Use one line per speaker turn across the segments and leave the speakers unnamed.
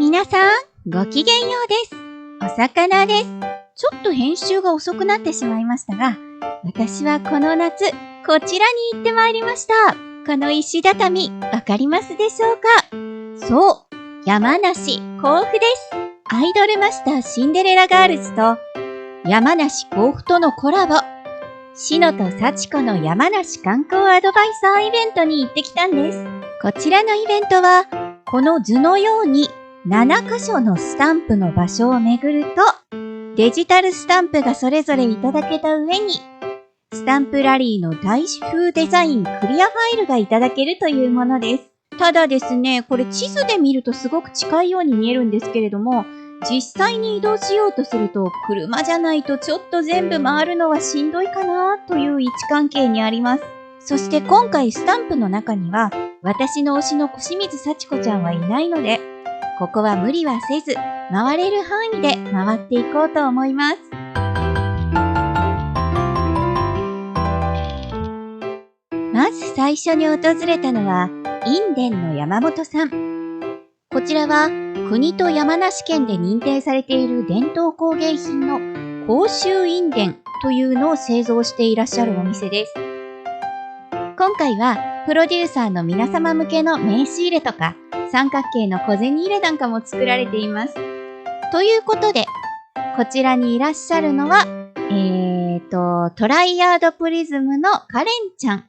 皆さん、ごきげんようです。お魚です。ちょっと編集が遅くなってしまいましたが、私はこの夏、こちらに行ってまいりました。この石畳、わかりますでしょうか？そう、山梨甲府です。アイドルマスターシンデレラガールズと山梨甲府とのコラボ、篠と幸子の山梨観光アドバイザーイベントに行ってきたんです。こちらのイベントは、この図のように7箇所のスタンプの場所を巡ると、デジタルスタンプがそれぞれいただけた上に、スタンプラリーの大風デザインクリアファイルがいただけるというものです。ただですね、これ地図で見るとすごく近いように見えるんですけれども、実際に移動しようとすると、車じゃないとちょっと全部回るのはしんどいかなという位置関係にあります。そして今回スタンプの中には、私の推しの小清水幸子ちゃんはいないので、ここは無理はせず、回れる範囲で回っていこうと思います。まず最初に訪れたのは、印伝の山本さん。こちらは、国と山梨県で認定されている伝統工芸品の甲州印伝というのを製造していらっしゃるお店です。今回は、プロデューサーの皆様向けの名刺入れとか、三角形の小銭入れなんかも作られています。ということで、こちらにいらっしゃるのは、トライアードプリズムのカレンちゃん、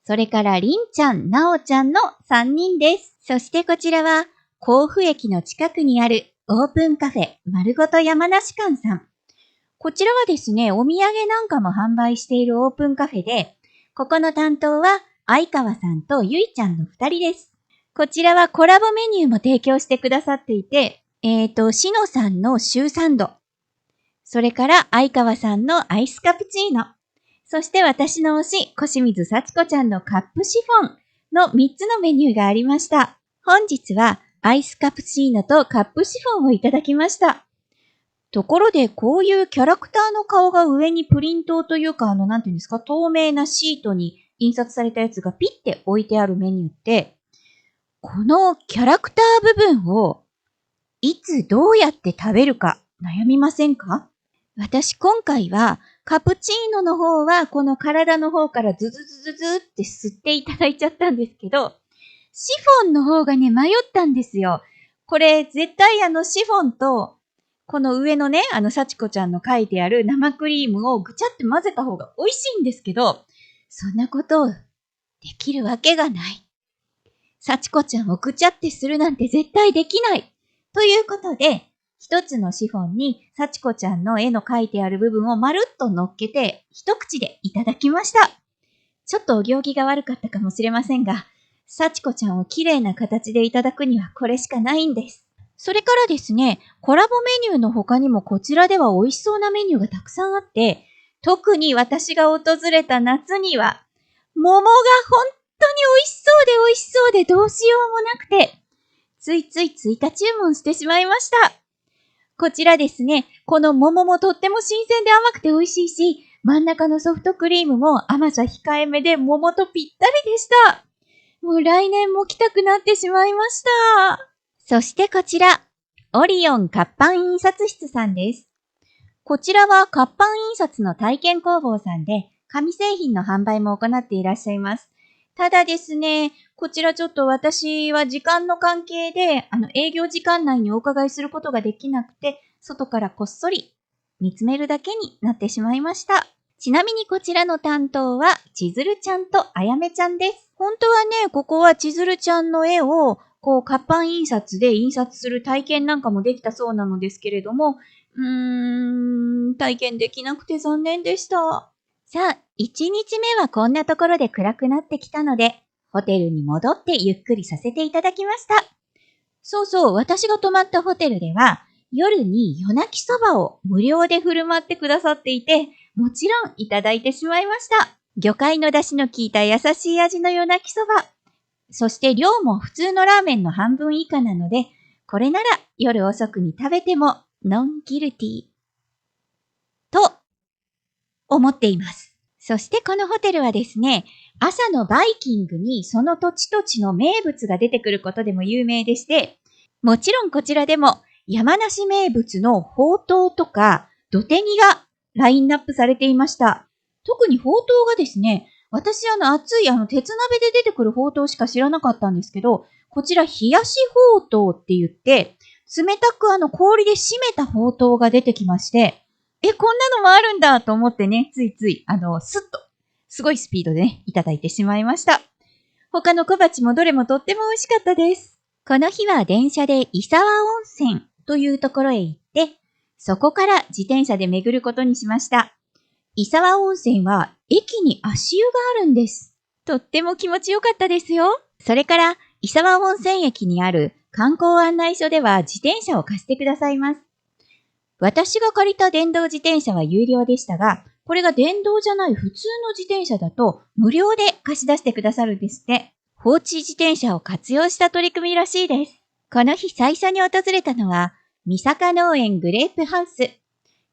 それからリンちゃん、ナオちゃんの3人です。そしてこちらは、甲府駅の近くにあるオープンカフェ、丸ごと山梨館さん。こちらはですね、お土産なんかも販売しているオープンカフェで、ここの担当は相川さんとゆいちゃんの2人です。こちらはコラボメニューも提供してくださっていて、しのさんのシューサンド、それから相川さんのアイスカプチーノ、そして私の推し、小清水幸子ちゃんのカップシフォンの3つのメニューがありました。本日はアイスカプチーノとカップシフォンをいただきました。ところで、こういうキャラクターの顔が上にプリントというか、なんていうんですか、透明なシートに印刷されたやつがピッて置いてあるメニューって、このキャラクター部分をいつどうやって食べるか悩みませんか？私今回はカプチーノの方はこの体の方からズズズズズって吸っていただいちゃったんですけど、シフォンの方がね迷ったんですよ。これ絶対シフォンとこの上のね幸子ちゃんの書いてある生クリームをぐちゃって混ぜた方が美味しいんですけど、そんなことできるわけがない。幸子ちゃんをぐちゃってするなんて絶対できない。ということで、一つのシフォンに幸子ちゃんの絵の描いてある部分をまるっと乗っけて、一口でいただきました。ちょっとお行儀が悪かったかもしれませんが、幸子ちゃんを綺麗な形でいただくにはこれしかないんです。それからですね、コラボメニューの他にもこちらでは美味しそうなメニューがたくさんあって、特に私が訪れた夏には、桃が本当に美味しそうで美味しそうでどうしようもなくて、ついつい追加注文してしまいました。こちらですね、この桃もとっても新鮮で甘くて美味しいし、真ん中のソフトクリームも甘さ控えめで桃とぴったりでした。もう来年も来たくなってしまいました。そしてこちら、オリオン活版印刷室さんです。こちらは活版印刷の体験工房さんで、紙製品の販売も行っていらっしゃいます。ただですね、こちらちょっと私は時間の関係で、営業時間内にお伺いすることができなくて、外からこっそり見つめるだけになってしまいました。ちなみにこちらの担当は、ちずるちゃんとあやめちゃんです。本当はね、ここはちずるちゃんの絵を、活版印刷で印刷する体験なんかもできたそうなのですけれども、体験できなくて残念でした。さあ、1日目はこんなところで暗くなってきたので、ホテルに戻ってゆっくりさせていただきました。そうそう、私が泊まったホテルでは、夜に夜泣きそばを無料で振る舞ってくださっていて、もちろんいただいてしまいました。魚介の出汁の効いた優しい味の夜泣きそば。そして量も普通のラーメンの半分以下なので、これなら夜遅くに食べてもノンギルティと思っています。そしてこのホテルはですね、朝のバイキングにその土地土地の名物が出てくることでも有名でして、もちろんこちらでも山梨名物のほうとうとか土手煮がラインナップされていました。特にほうとうがですね、私熱い鉄鍋で出てくるほうとうしか知らなかったんですけど、こちら冷やしほうとうって言って、冷たく氷で締めたほうとうが出てきまして、こんなのもあるんだと思ってね、ついつい、スッと、すごいスピードでね、いただいてしまいました。他の小鉢もどれもとっても美味しかったです。この日は電車で伊沢温泉というところへ行って、そこから自転車で巡ることにしました。伊沢温泉は駅に足湯があるんです。とっても気持ちよかったですよ。それから伊沢温泉駅にある観光案内所では自転車を貸してくださいます。私が借りた電動自転車は有料でしたが、これが電動じゃない普通の自転車だと無料で貸し出してくださるんですって。放置自転車を活用した取り組みらしいです。この日最初に訪れたのは、三坂農園グレープハウス。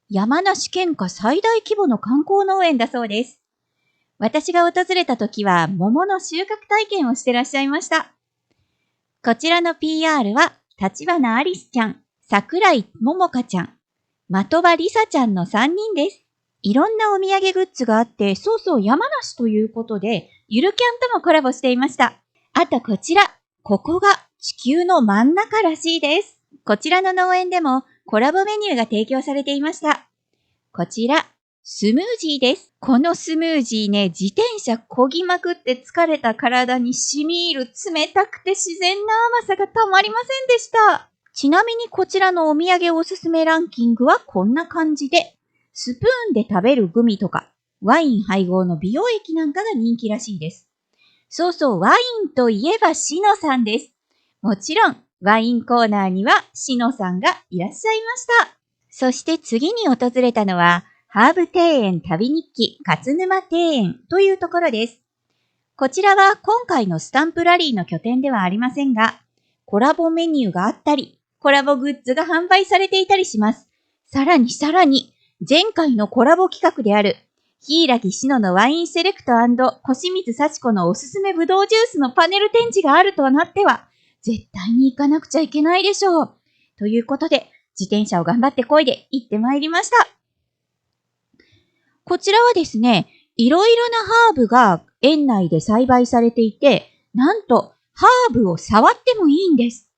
山梨県下最大規模の観光農園だそうです。私が訪れた時は桃の収穫体験をしてらっしゃいました。こちらの PR は、立花アリスちゃん、桜井桃香ちゃん、的場りさちゃんの3人です。いろんなお土産グッズがあって、そうそう山梨ということで、ゆるキャンともコラボしていました。あとこちら、ここが地球の真ん中らしいです。こちらの農園でもコラボメニューが提供されていました。こちら、スムージーです。このスムージーね、自転車漕ぎまくって疲れた体に染み入る冷たくて自然な甘さがたまりませんでした。ちなみにこちらのお土産おすすめランキングはこんな感じで、スプーンで食べるグミとか、ワイン配合の美容液なんかが人気らしいです。そうそう、ワインといえばしのさんです。もちろん、ワインコーナーにはしのさんがいらっしゃいました。そして次に訪れたのは、ハーブ庭園旅日記勝沼庭園というところです。こちらは今回のスタンプラリーの拠点ではありませんが、コラボメニューがあったり、コラボグッズが販売されていたりします。さらに、前回のコラボ企画である、柊しののワインセレクト&小清水幸子のおすすめぶどうジュースのパネル展示があるとなっては、絶対に行かなくちゃいけないでしょう。ということで、自転車を頑張って漕いで行ってまいりました。こちらはですね、いろいろなハーブが園内で栽培されていて、なんとハーブを触ってもいいんです。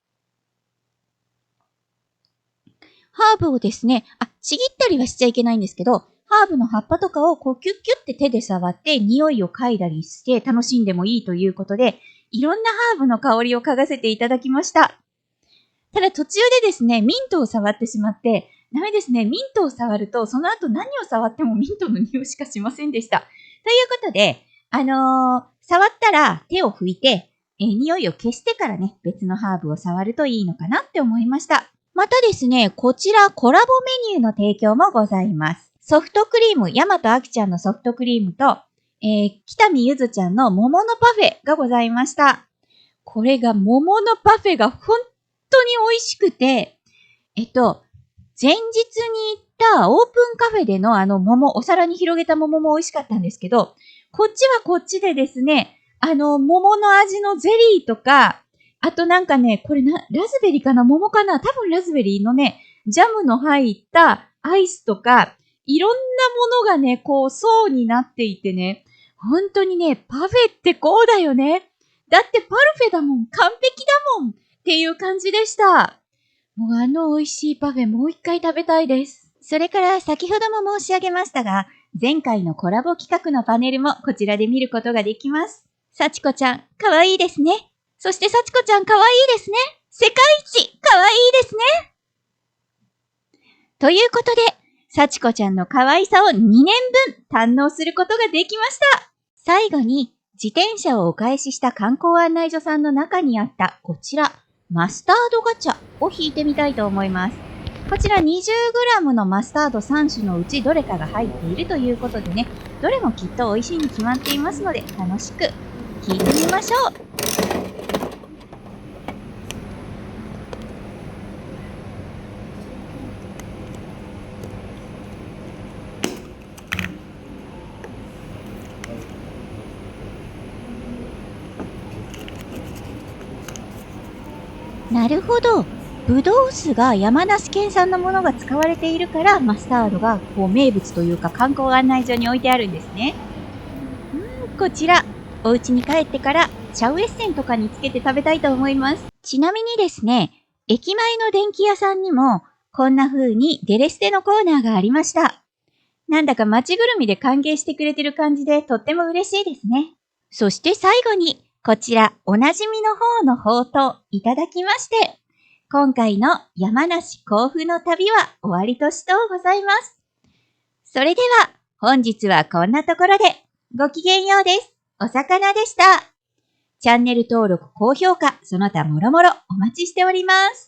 ハーブをですね、ちぎったりはしちゃいけないんですけど、ハーブの葉っぱとかをこうキュッキュッって手で触って匂いを嗅いだりして楽しんでもいいということで、いろんなハーブの香りを嗅がせていただきました。ただ途中でですね、ミントを触ってしまって、ダメですね。ミントを触ると、その後何を触ってもミントの匂いしかしませんでした。ということで、触ったら手を拭いて、匂いを消してからね、別のハーブを触るといいのかなって思いました。またですね、こちらコラボメニューの提供もございます。ソフトクリーム、ヤマトアキちゃんのソフトクリームと、北見ゆずちゃんの桃のパフェがございました。これが桃のパフェが本当に美味しくて、前日に行ったオープンカフェでの桃、お皿に広げた桃も美味しかったんですけど、こっちはこっちでですね、桃の味のゼリーとか、あとなんかね、これラズベリーかな桃かな多分ラズベリーのね、ジャムの入ったアイスとか、いろんなものがね、こう層になっていてね、本当にね、パフェってこうだよね。だってパルフェだもん、完璧だもんっていう感じでした。もう美味しいパフェもう一回食べたいです。それから先ほども申し上げましたが、前回のコラボ企画のパネルもこちらで見ることができます。幸子ちゃん、かわいいですね。そして幸子ちゃんかわいいですね。世界一かわいいですね。ということで、幸子ちゃんの可愛さを2年分堪能することができました。最後に、自転車をお返しした観光案内所さんの中にあったこちら、マスタードガチャを引いてみたいと思います。こちら 20g のマスタード3種のうちどれかが入っているということでね、どれもきっと美味しいに決まっていますので楽しく引いてみましょう。なるほど。ぶどう酢が山梨県産のものが使われているから、マスタードが名物というか観光案内所に置いてあるんですね。こちら、お家に帰ってからシャウエッセンとかにつけて食べたいと思います。ちなみにですね、駅前の電気屋さんにもこんな風にデレステのコーナーがありました。なんだか街ぐるみで歓迎してくれてる感じでとっても嬉しいですね。そして最後に、こちらおなじみの方のほうとういただきまして、今回の山梨甲府の旅は終わりとしとうございます。それでは本日はこんなところでごきげんようです。お魚でした。チャンネル登録、高評価、その他もろもろお待ちしております。